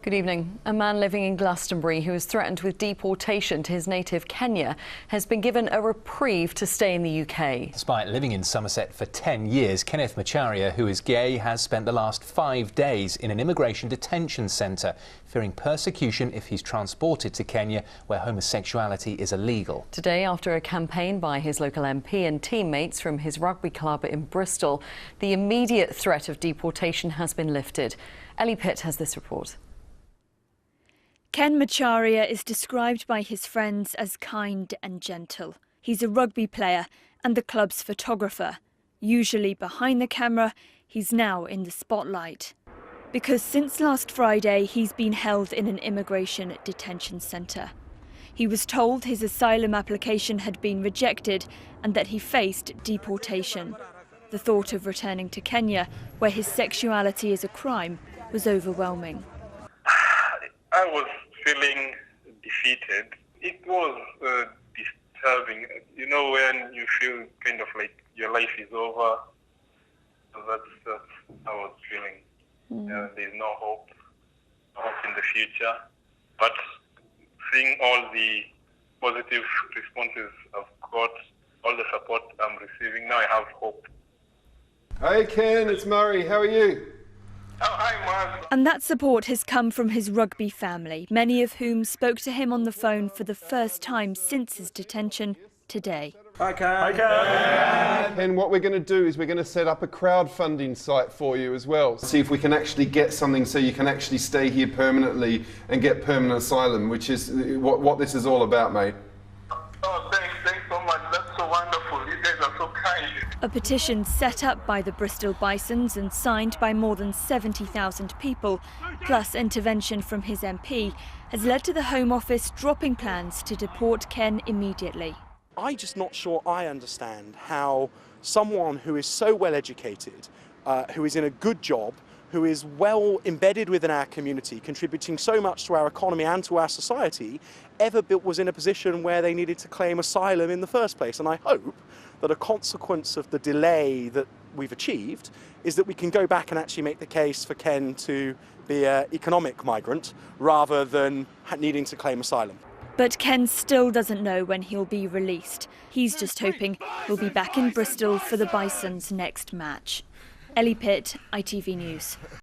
Good evening. A man living in Glastonbury who is threatened with deportation to his native Kenya has been given a reprieve to stay in the UK. Despite living in Somerset for 10 years, Kenneth Macharia, who is gay, has spent the last 5 days in an immigration detention centre, fearing persecution if he's transported to Kenya, where homosexuality is illegal. Today, after a campaign by his local MP and teammates from his rugby club in Bristol, the immediate threat of deportation has been lifted. Ellie Pitt has this report. Ken Macharia is described by his friends as kind and gentle. He's a rugby player and the club's photographer. Usually behind the camera, he's now in the spotlight. Because since last Friday, he's been held in an immigration detention centre. He was told his asylum application had been rejected and that he faced deportation. The thought of returning to Kenya, where his sexuality is a crime, was overwhelming. I was feeling defeated. It was disturbing. You know, when you feel kind of like your life is over. So that's how I was feeling. There's no hope in the future. But seeing all the positive responses I've got, all the support I'm receiving, now I have hope. Hey Ken, it's Murray. How are you? Oh, hi, Mark. And that support has come from his rugby family, many of whom spoke to him on the phone for the first time since his detention today. Hi Ken. Ken, what we're going to do is we're going to set up a crowdfunding site for you as well. See if we can actually get something so you can actually stay here permanently and get permanent asylum, which is what this is all about, mate. Oh, thanks so much. That's so wonderful. You guys are so kind. A petition set up by the Bristol Bisons and signed by more than 70,000 people, plus intervention from his MP, has led to the Home Office dropping plans to deport Ken immediately. I'm just not sure I understand how someone who is so well educated, who is in a good job, who is well embedded within our community, contributing so much to our economy and to our society, ever was in a position where they needed to claim asylum in the first place. And I hope that a consequence of the delay that we've achieved is that we can go back and actually make the case for Ken to be an economic migrant rather than needing to claim asylum. But Ken still doesn't know when he'll be released. He's just hoping he'll be back in Bristol for the Bisons' next match. Ellie Pitt, ITV News.